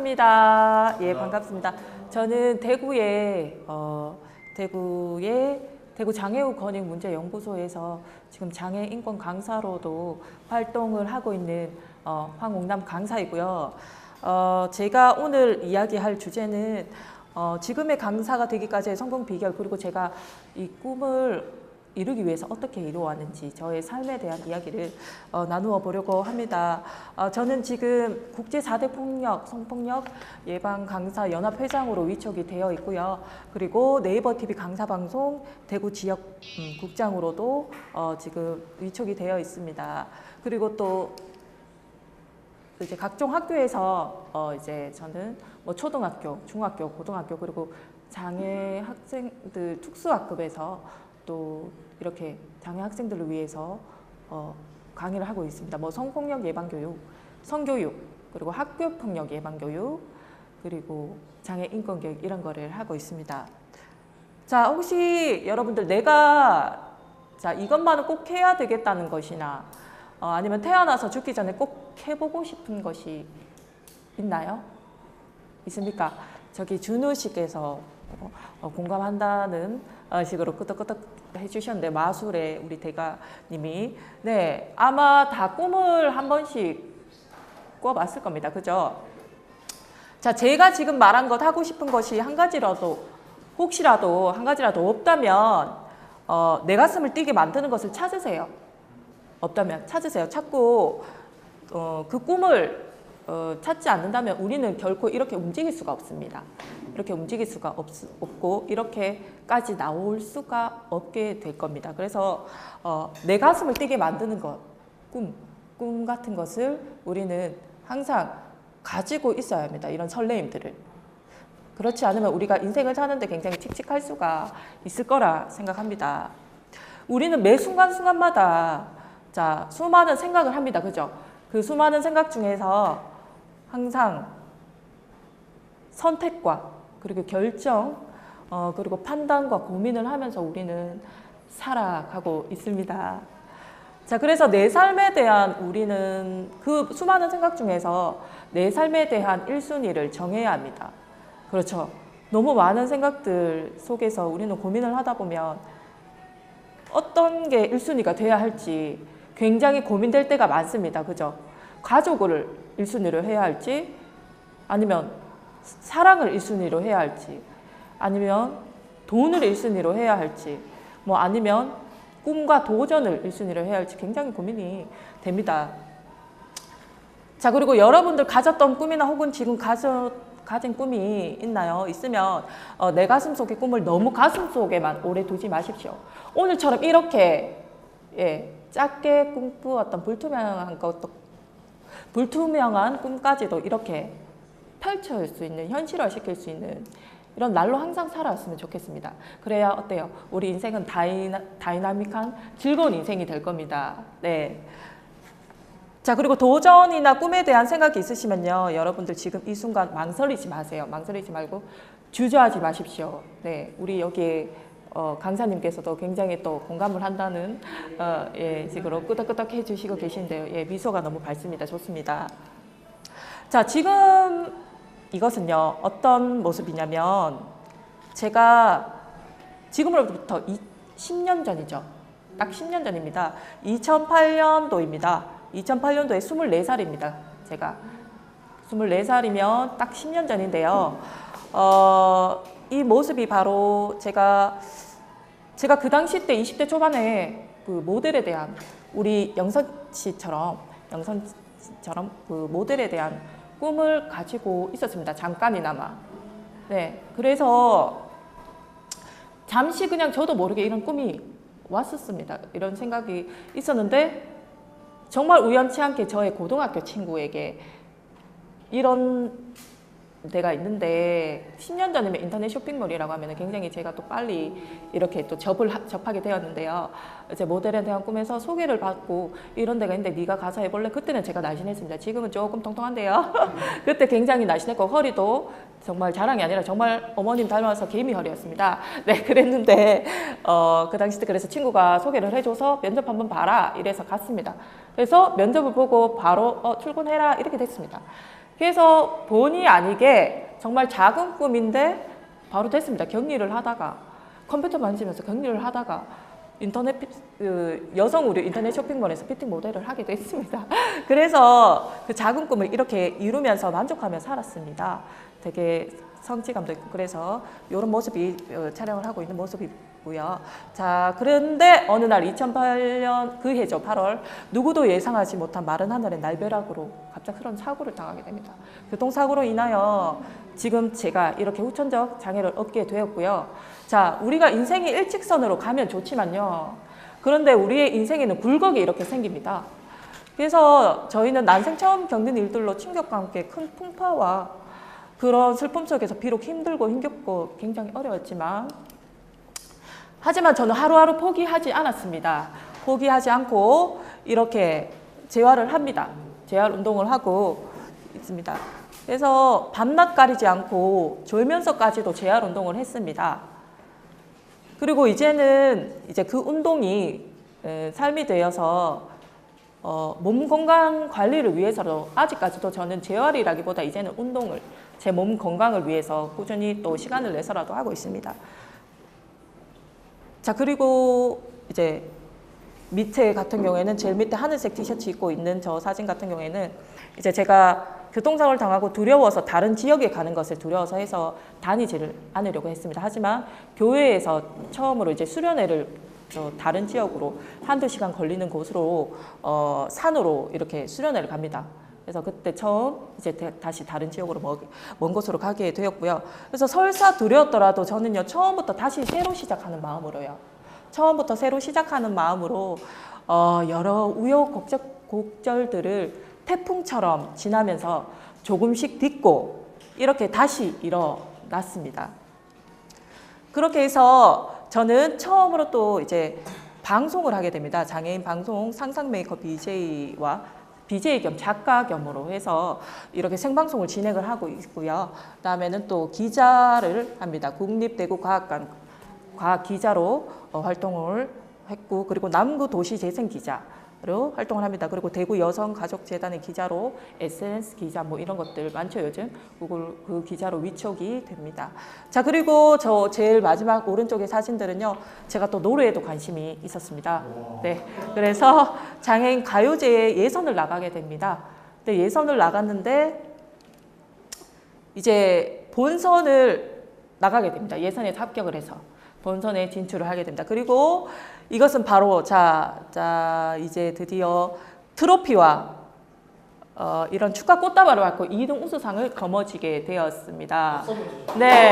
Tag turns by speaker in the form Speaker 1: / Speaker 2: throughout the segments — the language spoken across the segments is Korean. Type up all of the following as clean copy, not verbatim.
Speaker 1: 반갑습니다. 예, 반갑습니다. 저는 대구 장애우 권익문제연구소에서 지금 장애 인권 강사로도 활동을 하고 있는 황옥남 강사이고요. 제가 오늘 이야기할 주제는 지금의 강사가 되기까지의 성공 비결, 그리고 제가 이 꿈을 이루기 위해서 어떻게 이루어왔는지 저의 삶에 대한 이야기를 나누어 보려고 합니다. 저는 지금 국제 4대 폭력, 성폭력 예방 강사 연합회장으로 위촉이 되어 있고요. 그리고 네이버 TV 강사방송 대구 지역 국장으로도 지금 위촉이 되어 있습니다. 그리고 또 이제 각종 학교에서 이제 저는 뭐 초등학교, 중학교, 고등학교, 그리고 장애 학생들 특수학급에서 또 이렇게 장애 학생들을 위해서 강의를 하고 있습니다. 뭐 성폭력 예방 교육, 성교육, 그리고 학교 폭력 예방 교육, 그리고 장애 인권 교육 이런 거를 하고 있습니다. 자, 혹시 여러분들 내가 이것만은 꼭 해야 되겠다는 것이나 아니면 태어나서 죽기 전에 꼭 해보고 싶은 것이 있나요? 있습니까? 저기 준우 씨께서 공감한다는 식으로 끄덕끄덕 해주셨는데, 마술의 우리 대가님이, 네, 아마 다 꿈을 한 번씩 꿔봤을 겁니다. 그죠? 자, 제가 지금 말한 것, 하고 싶은 것이 한 가지라도, 혹시라도 한 가지라도 없다면 내 가슴을 뛰게 만드는 것을 찾으세요. 없다면 찾으세요. 찾고 그 꿈을 찾지 않는다면 우리는 결코 이렇게 움직일 수가 없습니다. 이렇게 움직일 수가 없고 이렇게까지 나올 수가 없게 될 겁니다. 그래서 내 가슴을 뛰게 만드는 것, 꿈 같은 것을 우리는 항상 가지고 있어야 합니다. 이런 설레임들을. 그렇지 않으면 우리가 인생을 사는데 굉장히 칙칙할 수가 있을 거라 생각합니다. 우리는 매 순간순간마다 수많은 생각을 합니다. 그죠? 그 수많은 생각 중에서 항상 선택과 그리고 결정, 그리고 판단과 고민을 하면서 우리는 살아가고 있습니다. 자, 그래서 내 삶에 대한 우리는 그 수많은 생각 중에서 내 삶에 대한 1순위를 정해야 합니다. 그렇죠. 너무 많은 생각들 속에서 우리는 고민을 하다 보면 어떤 게 1순위가 돼야 할지 굉장히 고민될 때가 많습니다. 그죠? 가족을 1순위로 해야 할지, 아니면 사랑을 1순위로 해야 할지, 아니면 돈을 1순위로 해야 할지, 뭐 아니면 꿈과 도전을 1순위로 해야 할지 굉장히 고민이 됩니다. 자, 그리고 여러분들 가졌던 꿈이나 혹은 지금 가진 꿈이 있나요? 있으면 내 가슴 속의 꿈을 너무 가슴 속에만 오래 두지 마십시오. 오늘처럼 이렇게 작게 꿈꾸었던 불투명한 꿈까지도 이렇게 펼칠 수 있는, 현실화시킬 수 있는 이런 날로 항상 살아왔으면 좋겠습니다. 그래야 어때요? 우리 인생은 다이나믹한 즐거운 인생이 될 겁니다. 네. 자, 그리고 도전이나 꿈에 대한 생각이 있으시면요, 여러분들 지금 이 순간 망설이지 마세요. 망설이지 말고 주저하지 마십시오. 네, 우리 여기 강사님께서도 굉장히 또 공감을 한다는 식으로 끄덕끄덕 해주시고 계신데요. 미소가 너무 밝습니다. 좋습니다. 자, 지금 이것은요, 어떤 모습이냐면, 제가 지금으로부터 10년 전이죠. 딱 10년 전입니다. 2008년도입니다. 2008년도에 24살입니다. 제가 24살이면 딱 10년 전인데요. 이 모습이 바로 제가 그 당시 때 20대 초반에 그 모델에 대한, 우리 영선 씨처럼 그 모델에 대한 꿈을 가지고 있었습니다. 잠깐이나마. 네, 그래서 잠시 그냥 저도 모르게 이런 꿈이 왔었습니다. 이런 생각이 있었는데 정말 우연치 않게 저의 고등학교 친구에게 이런 데가 있는데, 10년 전이면 인터넷 쇼핑몰이라고 하면 굉장히 제가 또 빨리 이렇게 또 접하게 되었는데요. 이제 모델에 대한 꿈에서 소개를 받고 이런 데가 있는데 네가 가서 해볼래? 그때는 제가 날씬했습니다. 지금은 조금 통통한데요. 그때 굉장히 날씬했고 허리도 정말 자랑이 아니라 정말 어머님 닮아서 개미 허리였습니다. 네, 그랬는데 그 당시 때 그래서 친구가 소개를 해줘서 면접 한번 봐라 이래서 갔습니다. 그래서 면접을 보고 바로 출근해라 이렇게 됐습니다. 그래서 본의 아니게 정말 작은 꿈인데 바로 됐습니다. 격리를 하다가 컴퓨터 만지면서 격리를 하다가 인터넷 여성 의류 인터넷 쇼핑몰에서 피팅 모델을 하기도 했습니다. 그래서 그 작은 꿈을 이렇게 이루면서 만족하며 살았습니다. 되게 성취감도 있고 그래서 이런 모습이 촬영을 하고 있는 모습이고요. 자, 그런데 어느 날 2008년 그 해죠. 8월 누구도 예상하지 못한 마른 하늘의 날벼락으로 갑작스러운 사고를 당하게 됩니다. 교통사고로 인하여 지금 제가 이렇게 후천적 장애를 얻게 되었고요. 자, 우리가 인생이 일직선으로 가면 좋지만요. 그런데 우리의 인생에는 굴곡이 이렇게 생깁니다. 그래서 저희는 난생 처음 겪는 일들로 충격과 함께 큰 풍파와 그런 슬픔 속에서 비록 힘들고 힘겹고 굉장히 어려웠지만 하지만 저는 하루하루 포기하지 않았습니다. 포기하지 않고 이렇게 재활을 합니다. 재활 운동을 하고 있습니다. 그래서 밤낮 가리지 않고 졸면서까지도 재활 운동을 했습니다. 그리고 이제는 이제 그 운동이 삶이 되어서 몸 건강 관리를 위해서도 아직까지도 저는 재활이라기보다 이제는 운동을 제 몸 건강을 위해서 꾸준히 또 시간을 내서라도 하고 있습니다. 자, 그리고 이제 밑에 같은 경우에는 제일 밑에 하늘색 티셔츠 입고 있는 저 사진 같은 경우에는 이제 제가 교통사고를 당하고 두려워서 다른 지역에 가는 것을 두려워서 해서 다니지를 않으려고 했습니다. 하지만 교회에서 처음으로 이제 수련회를 다른 지역으로 한두 시간 걸리는 곳으로 산으로 이렇게 수련회를 갑니다. 그래서 그때 처음 이제 다시 다른 지역으로 먼 곳으로 가게 되었고요. 그래서 설사 두려웠더라도 저는요 처음부터 다시 새로 시작하는 마음으로요. 처음부터 새로 시작하는 마음으로 여러 우여곡절들을 태풍처럼 지나면서 조금씩 딛고 이렇게 다시 일어났습니다. 그렇게 해서 저는 처음으로 또 이제 방송을 하게 됩니다. 장애인 방송 상상 메이커 BJ와 BJ 겸 작가 겸으로 해서 이렇게 생방송을 진행을 하고 있고요. 그다음에는 또 기자를 합니다. 국립대구 과학관 과학 기자로 활동을 했고 그리고 남구 도시 재생 기자로 활동을 합니다. 그리고 대구 여성가족재단의 기자로 SNS 기자 뭐 이런 것들 많죠 요즘. 그 기자로 위촉이 됩니다. 자, 그리고 저 제일 마지막 오른쪽의 사진들은요. 제가 또 노래에도 관심이 있었습니다. 네, 그래서 장애인 가요제에 예선을 나가게 됩니다. 근데 예선을 나갔는데 이제 본선을 나가게 됩니다. 예선에 합격을 해서. 본선에 진출을 하게 됩니다. 그리고 이것은 바로 이제 드디어 트로피와 이런 축하 꽃다발을 받고 2등 우수상을 거머쥐게 되었습니다. 네.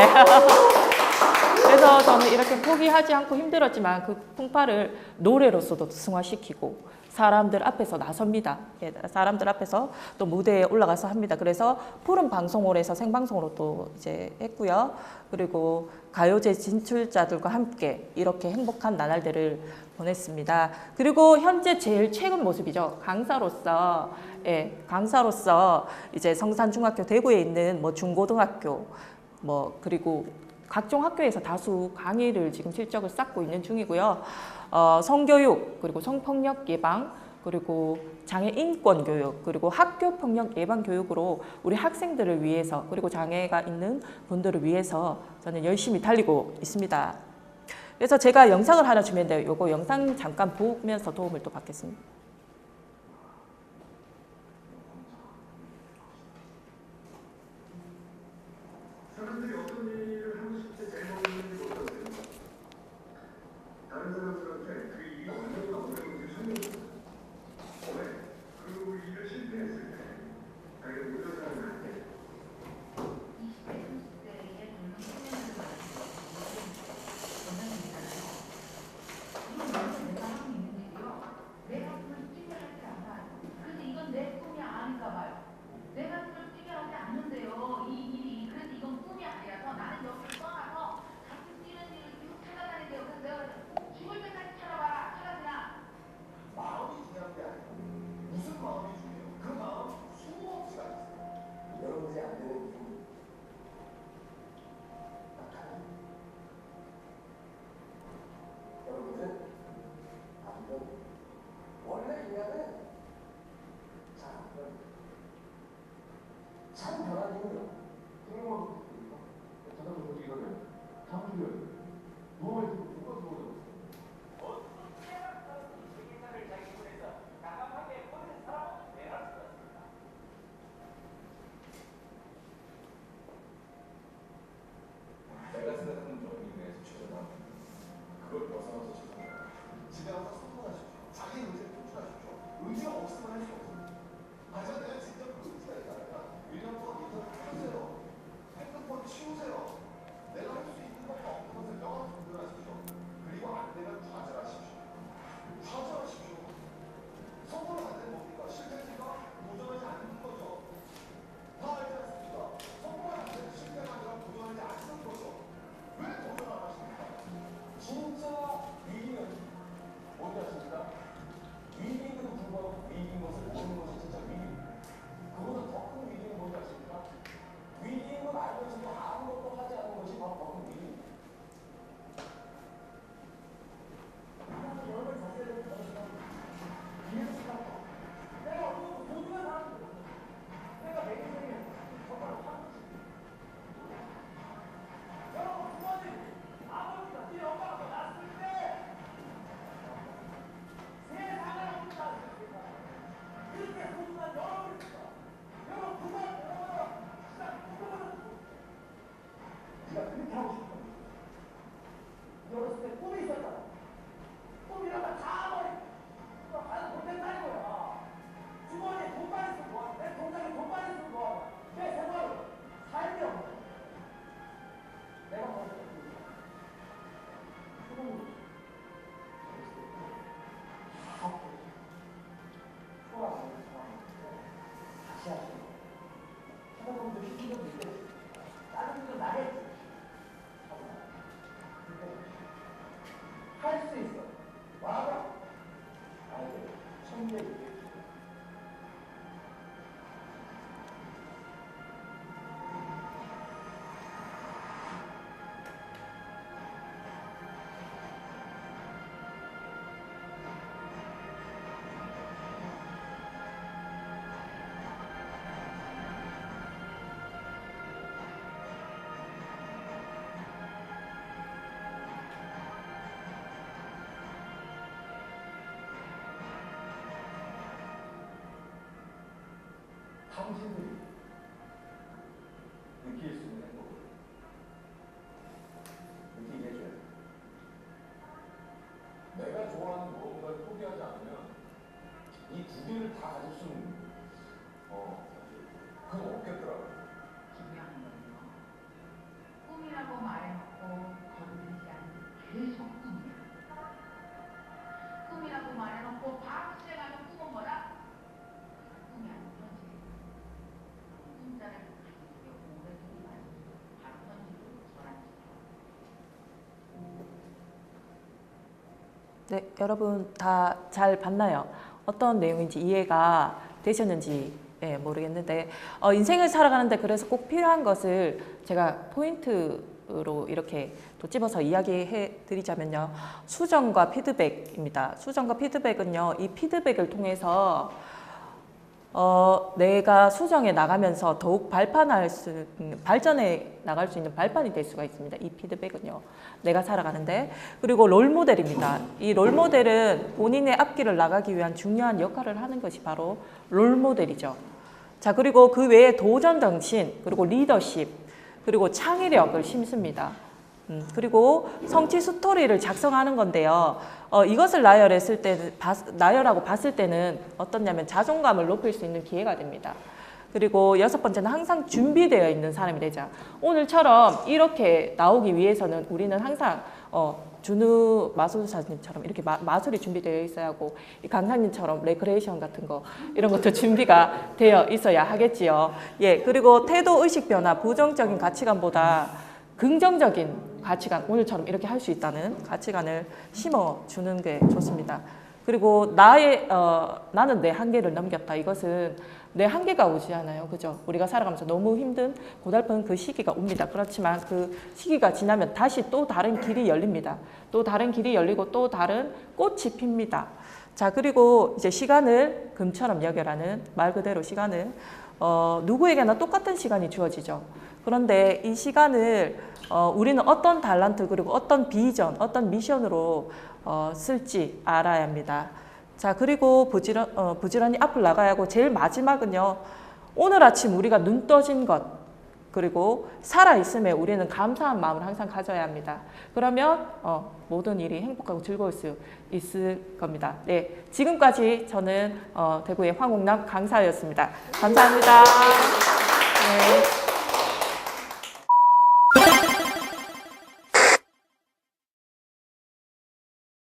Speaker 1: 그래서 저는 이렇게 포기하지 않고 힘들었지만 그 풍파를 노래로서도 승화시키고 사람들 앞에서 나섭니다. 예, 사람들 앞에서 또 무대에 올라가서 합니다. 그래서 푸른 방송을 해서 생방송으로 또 이제 했고요. 그리고 가요제 진출자들과 함께 이렇게 행복한 나날들을 보냈습니다. 그리고 현재 제일 최근 모습이죠. 강사로서, 예, 강사로서 이제 성산중학교 대구에 있는 뭐 중고등학교 뭐 그리고 각종 학교에서 다수 강의를 지금 실적을 쌓고 있는 중이고요. 성교육, 그리고 성폭력 예방, 그리고 장애 인권 교육, 그리고 학교 폭력 예방 교육으로 우리 학생들을 위해서, 그리고 장애가 있는 분들을 위해서 저는 열심히 달리고 있습니다. 그래서 제가 영상을 하나 주면 돼요. 요거 영상 잠깐 보면서 도움을 또 받겠습니다.
Speaker 2: 사람들이 어떤 일을 하고 싶을 때 제일 먼저 하는 게 어떠세요? 다른 사람들한테 그 일이 얼마나 어려운지 설명해줘요. 왜? 그리고 일을 실패했을 때 자기가 모든 사람한테
Speaker 3: 20대, 30대의 젊은 청년들 원장님이잖아요. 이건 너무 내가 하고 있는 일이요. 내가 그걸 뛰게 하지 않아요. 그래서 이건 내 꿈이 아닌가 봐요. 내가 그걸 뛰게 하지 않는데요. 이 일이 그래서 이건 꿈이 아니라서 나는
Speaker 4: 당신들이 느낄 수 있는 행복을 느끼게 해줘야 돼. 내가 좋아하는 무언가를 포기하지 않으면 이 두 개를 다 가질 수는 사실 그건 없겠더라고요.
Speaker 3: 중요한 건요. 꿈이라고 말해놓고 건드리지 않는 계속 꿈이야. 꿈이라고 말해놓고 바로 시작하는 꿈은 뭐라? 꿈이 아닌 현실. 꿈자를 가지고 오래 꿈이 가지고 바로 현실로 전환시켜.
Speaker 1: 네, 여러분 다 잘 봤나요? 어떤 내용인지 이해가 되셨는지 모르겠는데 인생을 살아가는데 그래서 꼭 필요한 것을 제가 포인트로 이렇게 또 집어서 이야기해 드리자면요. 수정과 피드백입니다. 수정과 피드백은요. 이 피드백을 통해서 내가 수정해 나가면서 더욱 발전해 나갈 수 있는 발판이 될 수가 있습니다. 이 피드백은요. 내가 살아가는데. 그리고 롤모델입니다. 이 롤모델은 본인의 앞길을 나가기 위한 중요한 역할을 하는 것이 바로 롤모델이죠. 자, 그리고 그 외에 도전정신, 그리고 리더십, 그리고 창의력을 심습니다. 그리고 성취 스토리를 작성하는 건데요. 이것을 나열하고 봤을 때는 어떻냐면 자존감을 높일 수 있는 기회가 됩니다. 그리고 6번째는 항상 준비되어 있는 사람이 되자. 오늘처럼 이렇게 나오기 위해서는 우리는 항상 준우 마술사님처럼 이렇게 마술이 준비되어 있어야 하고, 이 강사님처럼 레크레이션 같은 거 이런 것도 준비가 되어 있어야 하겠지요. 예, 그리고 태도 의식 변화, 부정적인 가치관보다 긍정적인 가치관, 오늘처럼 이렇게 할 수 있다는 가치관을 심어주는 게 좋습니다. 그리고 나는 내 한계를 넘겼다. 이것은 내 한계가 오지 않아요. 그죠? 우리가 살아가면서 너무 힘든 고달픈 그 시기가 옵니다. 그렇지만 그 시기가 지나면 다시 또 다른 길이 열립니다. 또 다른 길이 열리고 또 다른 꽃이 핍니다. 자, 그리고 이제 시간을 금처럼 여겨라는 말 그대로 시간은 누구에게나 똑같은 시간이 주어지죠. 그런데 이 시간을 우리는 어떤 달란트 그리고 어떤 비전, 어떤 미션으로 쓸지 알아야 합니다. 자, 그리고 부지런히 앞을 나가야 하고, 제일 마지막은요. 오늘 아침 우리가 눈 떠진 것, 그리고 살아있음에 우리는 감사한 마음을 항상 가져야 합니다. 그러면 모든 일이 행복하고 즐거울 수 있을 겁니다. 네, 지금까지 저는 대구의 황옥남 강사였습니다. 감사합니다. 네.